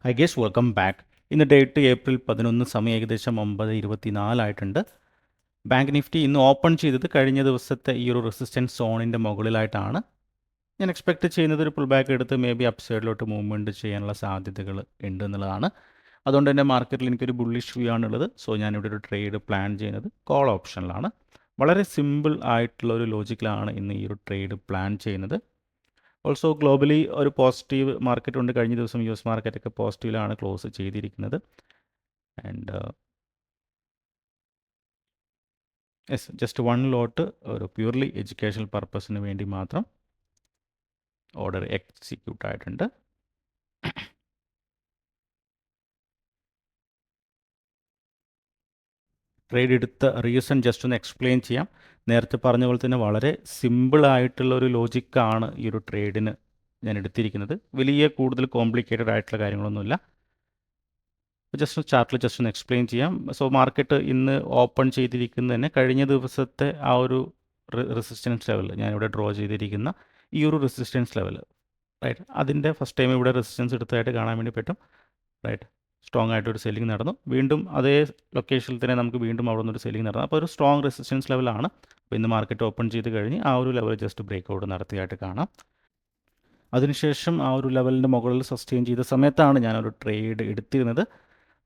I guess welcome back. ഇന്ന് date April 11, സമയം ഏകദേശം 9:24 ആയിട്ടുണ്ട്. ബാങ്ക് നിഫ്റ്റി ഇന്ന് ഓപ്പൺ ചെയ്തത് കഴിഞ്ഞ ദിവസത്തെ ഈ ഒരു റെസിസ്റ്റൻസ് സോണിൻ്റെ മുകളിലായിട്ടാണ്. ഞാൻ എക്സ്പെക്റ്റ് ചെയ്യുന്നത് ഒരു പുൾ ബാക്ക് എടുത്ത് മേ ബി അപ്സൈഡിലോട്ട് മൂവ്മെൻറ്റ് ചെയ്യാനുള്ള സാധ്യതകൾ ഉണ്ട് എന്നുള്ളതാണ്. അതുകൊണ്ട് തന്നെ മാർക്കറ്റിൽ എനിക്കൊരു ബുള്ളിഷ് വ്യൂ ആണുള്ളത്. സോ ഞാനിവിടെ ഒരു ട്രേഡ് പ്ലാൻ ചെയ്യുന്നത് കോൾ ഓപ്ഷനിലാണ്. വളരെ സിമ്പിൾ ആയിട്ടുള്ള ഒരു ലോജിക്കിലാണ് ഇന്ന് ഈ ഒരു ട്രേഡ് പ്ലാൻ ചെയ്യുന്നത്. ഓൾസോ ഗ്ലോബലി ഒരു പോസിറ്റീവ് മാർക്കറ്റ് ഉണ്ട്. കഴിഞ്ഞ ദിവസം US മാർക്കറ്റൊക്കെ പോസിറ്റീവിലാണ് ക്ലോസ് ചെയ്തിരിക്കുന്നത്. ആൻഡ് യെസ്, ജസ്റ്റ് വൺ ലോട്ട് ഒരു പ്യൂർലി എഡ്യൂക്കേഷണൽ പർപ്പസിന് വേണ്ടി മാത്രം ഓർഡർ എക്സിക്യൂട്ട് ആയിട്ടുണ്ട്. ട്രേഡ് എടുത്ത റീസൺ ജസ്റ്റ് ഒന്ന് എക്സ്പ്ലെയിൻ ചെയ്യാം. നേരത്തെ പറഞ്ഞ പോലെ തന്നെ വളരെ സിമ്പിളായിട്ടുള്ള ഒരു ലോജിക്കാണ് ഈ ഒരു ട്രേഡിന് ഞാൻ എടുത്തിരിക്കുന്നത്. വലിയ കൂടുതൽ കോംപ്ലിക്കേറ്റഡ് ആയിട്ടുള്ള കാര്യങ്ങളൊന്നുമില്ല. ജസ്റ്റ് ചാർട്ടിൽ ജസ്റ്റ് ഒന്ന് എക്സ്പ്ലെയിൻ ചെയ്യാം. സോ മാർക്കറ്റ് ഇന്ന് ഓപ്പൺ ചെയ്തിരിക്കുന്നത് തന്നെ കഴിഞ്ഞ ദിവസത്തെ ആ ഒരു റെസിസ്റ്റൻസ് ലെവൽ, ഞാനിവിടെ ഡ്രോ ചെയ്തിരിക്കുന്ന ഈ ഒരു റെസിസ്റ്റൻസ് ലെവൽ, റൈറ്റ്, അതിൻ്റെ ഫസ്റ്റ് ടൈം ഇവിടെ റെസിസ്റ്റൻസ് എടുത്തതായിട്ട് കാണാൻ വേണ്ടി പറ്റും. റൈറ്റ്, സ്ട്രോങ് ആയിട്ടൊരു സെല്ലിംഗ് നടന്നു. വീണ്ടും അതേ ലൊക്കേഷനിൽ തന്നെ നമുക്ക് വീണ്ടും അവിടെ നിന്നൊരു സെല്ലിംഗ് നടന്നു. അപ്പോൾ ഒരു സ്ട്രോങ് റെസിസ്റ്റൻസ് ലെവലാണ്. അപ്പോൾ ഇന്ന് മാർക്കറ്റ് ഓപ്പൺ ചെയ്ത് കഴിഞ്ഞ് ആ ഒരു ലെവൽ ജസ്റ്റ് ബ്രേക്ക് ഔട്ട് നടത്തിയായിട്ട് കാണാം. അതിനുശേഷം ആ ഒരു ലെവലിൻ്റെ മുകളിൽ സസ്റ്റെയിൻ ചെയ്ത സമയത്താണ് ഞാനൊരു ട്രേഡ് എടുത്തിരുന്നത്.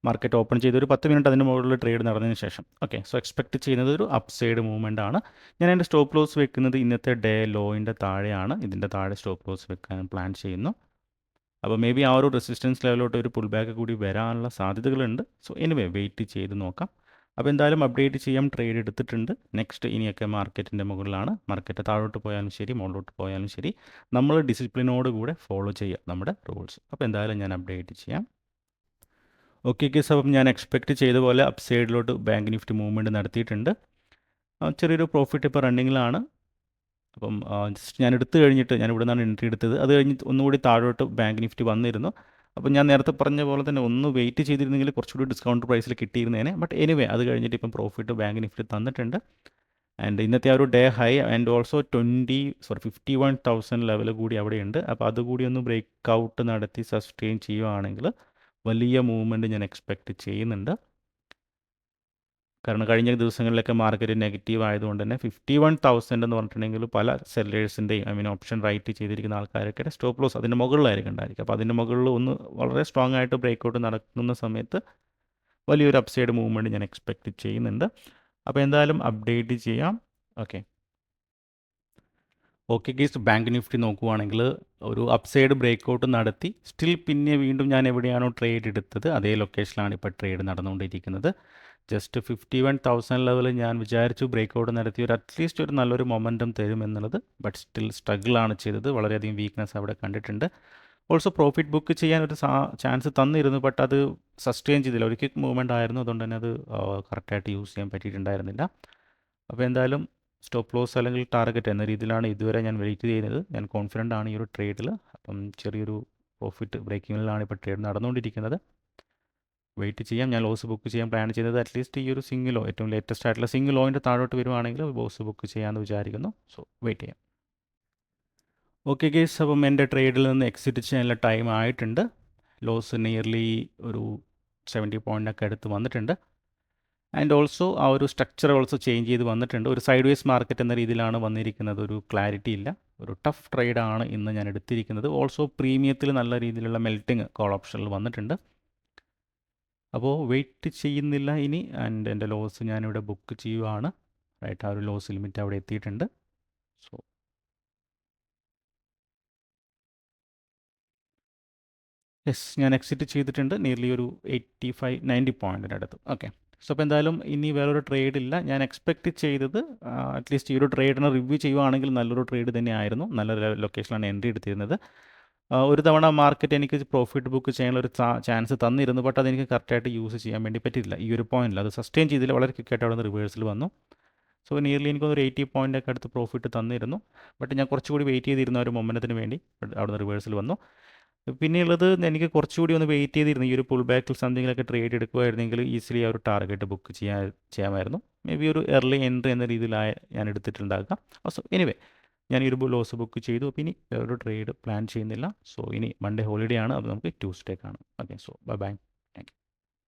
മാർക്കറ്റ് ഓപ്പൺ ചെയ്ത് ഒരു 10 മിനിറ്റ് അതിന് മുകളിൽ ട്രേഡ് നടന്നതിന് ശേഷം. ഓക്കെ, സോ എക്സ്പെക്റ്റ് ചെയ്യുന്നത് ഒരു അപ്സൈഡ് മൂവ്മെൻ്റ് ആണ്. ഞാൻ എൻ്റെ സ്റ്റോപ്പ് ലോസ് വെക്കുന്നത് ഇന്നത്തെ ഡേ ലോയിൻ്റെ താഴെയാണ്. ഇതിൻ്റെ താഴെ സ്റ്റോപ്പ് ലോസ് വെക്കാൻ പ്ലാൻ ചെയ്യുന്നു. അപ്പോൾ മേ ബി ആ ഒരു റെസിസ്റ്റൻസ് ലെവലിലോട്ട് ഒരു പുൾ ബാക്ക് കൂടി വരാനുള്ള സാധ്യതകളുണ്ട്. സോ എനിവേ വെയിറ്റ് ചെയ്ത് നോക്കാം. അപ്പോൾ എന്തായാലും അപ്ഡേറ്റ് ചെയ്യാം. ട്രേഡ് എടുത്തിട്ടുണ്ട്. നെക്സ്റ്റ് ഇനിയൊക്കെ മാർക്കറ്റിൻ്റെ മുകളിലാണ്. മാർക്കറ്റ് താഴോട്ട് പോയാലും ശരി, മുകളിലോട്ട് പോയാലും ശരി, നമ്മൾ ഡിസിപ്ലിനോട് കൂടെ ഫോളോ ചെയ്യുക നമ്മുടെ റൂൾസ്. അപ്പോൾ എന്തായാലും ഞാൻ അപ്ഡേറ്റ് ചെയ്യാം. ഓക്കെ കേസ്, അപ്പം ഞാൻ എക്സ്പെക്റ്റ് ചെയ്ത പോലെ അപ്സൈഡിലോട്ട് ബാങ്ക് നിഫ്റ്റി മൂവ്മെൻറ്റ് നടത്തിയിട്ടുണ്ട്. ചെറിയൊരു പ്രോഫിറ്റ് ഇപ്പോൾ റണ്ണിങ്ങിലാണ്. അപ്പം ജസ്റ്റ് ഞാൻ എടുത്തു കഴിഞ്ഞിട്ട് ഞാൻ ഇവിടെ നിന്നാണ് എൻട്രി എടുത്തത്. അത് കഴിഞ്ഞ് ഒന്നുകൂടി താഴോട്ട് ബാങ്ക് നിഫ്റ്റി വന്നിരുന്നു. അപ്പം ഞാൻ നേരത്തെ പറഞ്ഞ പോലെ തന്നെ ഒന്ന് വെയിറ്റ് ചെയ്തിരുന്നെങ്കിൽ കുറച്ചുകൂടി ഡിസ്കൗണ്ട് പ്രൈസിൽ കിട്ടിയിരുന്നേനെ. ബട്ട് എനിവേ അത് കഴിഞ്ഞിട്ട് ഇപ്പം പ്രോഫിറ്റ് ബാങ്ക് നിഫ്റ്റി തന്നിട്ടുണ്ട്. ആൻഡ് ഇന്നത്തെ ആ ഒരു day high and also 51,000 level കൂടി അവിടെയുണ്ട്. അപ്പോൾ അതുകൂടി ഒന്ന് ബ്രേക്ക് ഔട്ട് നടത്തി സസ്റ്റെയിൻ ചെയ്യുകയാണെങ്കിൽ വലിയ മൂവ്മെൻറ്റ് ഞാൻ എക്സ്പെക്റ്റ് ചെയ്യുന്നുണ്ട്. കാരണം കഴിഞ്ഞ ദിവസങ്ങളിലൊക്കെ മാർക്കറ്റ് നെഗറ്റീവ് ആയതുകൊണ്ട് തന്നെ 51,000 എന്ന് പറഞ്ഞിട്ടുണ്ടെങ്കിൽ പല സെല്ലേഴ്സിൻ്റെയും ഓപ്ഷൻ റൈറ്റ് ചെയ്തിരിക്കുന്ന ആൾക്കാരൊക്കെ സ്റ്റോപ്പ് ലോസ് അതിൻ്റെ മുകളിലായിരിക്കും ഉണ്ടായിരിക്കും. അപ്പോൾ അതിൻ്റെ മുകളിൽ ഒന്ന് വളരെ സ്ട്രോങ് ആയിട്ട് ബ്രേക്ക് ഔട്ട് നടക്കുന്ന സമയത്ത് വലിയൊരു അപ്സൈഡ് മൂവ്മെൻറ്റ് ഞാൻ എക്സ്പെക്റ്റ് ചെയ്യുന്നുണ്ട്. അപ്പോൾ എന്തായാലും അപ്ഡേറ്റ് ചെയ്യാം. ഓക്കെ ഗീസ്, ബാങ്ക് നിഫ്റ്റി നോക്കുവാണെങ്കിൽ ഒരു അപ്സൈഡ് ബ്രേക്ക് ഔട്ട് നടത്തി സ്റ്റിൽ പിന്നെ വീണ്ടും ഞാൻ എവിടെയാണോ ട്രേഡ് എടുത്തത് അതേ ലൊക്കേഷനിലാണ് ഇപ്പോൾ ട്രേഡ് നടന്നുകൊണ്ടിരിക്കുന്നത്. ജസ്റ്റ് 51,000 ലെവൽ ഞാൻ വിചാരിച്ചു ബ്രേക്ക് ഔട്ട് നടത്തി ഒരു അറ്റ്ലീസ്റ്റ് ഒരു നല്ലൊരു മൊമെൻറ്റം തരുമെന്നുള്ളത്. ബട്ട് സ്റ്റിൽ സ്ട്രഗിളാണ് ചെയ്തത്. വളരെയധികം വീക്ക്നെസ് അവിടെ കണ്ടിട്ടുണ്ട്. ഓൾസോ പ്രോഫിറ്റ് ബുക്ക് ചെയ്യാൻ ഒരു ചാൻസ് തന്നിരുന്നു. ബട്ട് അത് സസ്റ്റെയിൻ ചെയ്തില്ല. ഒരു ക്വിക്ക് മൂവ്മെൻ്റ് ആയിരുന്നു. അതുകൊണ്ട് തന്നെ അത് കറക്റ്റായിട്ട് യൂസ് ചെയ്യാൻ പറ്റിയിട്ടുണ്ടായിരുന്നില്ല. അപ്പോൾ എന്തായാലും സ്റ്റോപ്പ് ലോസ് അല്ലെങ്കിൽ ടാർഗറ്റ് എന്ന രീതിയിലാണ് ഇതുവരെ ഞാൻ വെയിറ്റ് ചെയ്യുന്നത്. ഞാൻ കോൺഫിഡൻ്റ് ആണ് ഈ ഒരു ട്രേഡിൽ. അപ്പം ചെറിയൊരു പ്രോഫിറ്റ് ബ്രേക്കിങ്ങിലാണ് ഇപ്പോൾ ട്രേഡ് നടന്നുകൊണ്ടിരിക്കുന്നത്. വെയിറ്റ് ചെയ്യാം. ഞാൻ ലോസ് ബുക്ക് ചെയ്യാൻ പ്ലാൻ ചെയ്തത് അറ്റ്ലീസ്റ്റ് ഈ ഒരു സിംഗിളോ ഏറ്റവും ലേറ്റസ്റ്റ് ആയിട്ടുള്ള സിംഗിൾ ലോയിൻ്റെ താഴോട്ട് വരുവാണെങ്കിൽ ലോസ് ബുക്ക് ചെയ്യാമെന്ന് വിചാരിക്കുന്നു. സോ വെയിറ്റ് ചെയ്യാം. ഓക്കെ കേസ്, അപ്പം എൻ്റെ ട്രേഡിൽ നിന്ന് എക്സിറ്റ് ചെയ്യാനുള്ള ടൈം ആയിട്ടുണ്ട്. ലോസ് നിയർലി ഒരു 70 പോയിൻ്റൊക്കെ അടുത്ത് വന്നിട്ടുണ്ട്. ആൻഡ് ഓൾസോ ആ ഒരു സ്ട്രക്ചർ ഓൾസോ ചേഞ്ച് ചെയ്ത് വന്നിട്ടുണ്ട്. ഒരു സൈഡ് വേസ് മാർക്കറ്റ് എന്ന രീതിയിലാണ് വന്നിരിക്കുന്നത്. ഒരു ക്ലാരിറ്റി ഇല്ല. ഒരു ടഫ് ട്രേഡാണ് ഇന്ന് ഞാൻ എടുത്തിരിക്കുന്നത്. ഓൾസോ പ്രീമിയത്തിൽ നല്ല രീതിയിലുള്ള മെൽറ്റിംഗ് കോൾ ഓപ്ഷനിൽ വന്നിട്ടുണ്ട്. അപ്പോൾ വെയിറ്റ് ചെയ്യുന്നില്ല ഇനി. ആൻഡ് എൻ്റെ ലോസ് ഞാനിവിടെ ബുക്ക് ചെയ്യുവാണ്. റൈറ്റ്, ആ ഒരു ലോസ് ലിമിറ്റ് അവിടെ എത്തിയിട്ടുണ്ട്. സോ യെസ്, ഞാൻ എക്സിറ്റ് ചെയ്തിട്ടുണ്ട് നിയർലി ഒരു 85-90 പോയിൻറ്റിൻ്റെ അടുത്ത്. ഓക്കെ, സോ അപ്പോൾ എന്തായാലും ഇനി വേറൊരു ട്രേഡ് ഇല്ല. ഞാൻ എക്സ്പെക്റ്റ് ചെയ്തത് അറ്റ്ലീസ്റ്റ് ഈ ഒരു ട്രേഡിനെ റിവ്യൂ ചെയ്യുവാണെങ്കിൽ നല്ലൊരു ട്രേഡ് തന്നെയായിരുന്നു. നല്ല ലൊക്കേഷനിലാണ് എൻട്രി എടുത്തിരുന്നത്. ഒരു തവണ മാർക്കറ്റ് എനിക്ക് പ്രോഫിറ്റ് ബുക്ക് ചെയ്യാനുള്ള ഒരു ചാൻസ് തന്നിരുന്നു. ബട്ട് അതെനിക്ക് കറക്റ്റായിട്ട് യൂസ് ചെയ്യാൻ വേണ്ടി പറ്റിയില്ല. ഈ ഒരു പോയിന്റിൽ അത് സസ്റ്റെയിൻ ചെയ്തില്ല. വളരെ ക്വിക്കായിട്ട് അവിടെ നിന്ന് റിവേഴ്സിൽ വന്നു. സോ നിയർലി എനിക്കൊരു 80 പോയിൻ്റൊക്കെ അടുത്ത് പ്രോഫിറ്റ് തന്നിരുന്നു. ബട്ട് ഞാൻ കുറച്ചുകൂടി വെയിറ്റ് ചെയ്തിരുന്ന ഒരു മൊമെൻറ്റത്തിന് വേണ്ടി. അവിടെ നിന്ന് റിവേഴ്സിൽ വന്നു. പിന്നെയുള്ളത് എനിക്ക് കുറച്ചുകൂടി ഒന്ന് വെയിറ്റ് ചെയ്തിരുന്നു. ഈ ഒരു പുൾ ബാക്കിൽ സംതിങ്ങിലൊക്കെ ട്രേഡ് എടുക്കുമായിരുന്നെങ്കിൽ ഈസിലി ആ ഒരു ടാർഗറ്റ് ബുക്ക് ചെയ്യാമായിരുന്നു. മേ ബി ഒരു എർലി എൻട്രി എന്ന രീതിയിലായ ഞാൻ എടുത്തിട്ടുണ്ടാകാം. സോ എനിവേ ഞാൻ ഈ ഒരു ലോസ് ബുക്ക് ചെയ്തു. അപ്പോൾ ഇനി ഒരു ട്രേഡ് പ്ലാൻ ചെയ്യുന്നില്ല. സോ ഇനി മൺഡേ ഹോളിഡേ ആണ്, അപ്പോൾ നമുക്ക് ട്യൂസ്ഡേ കാണാം. Okay, so bye bye. Thank you.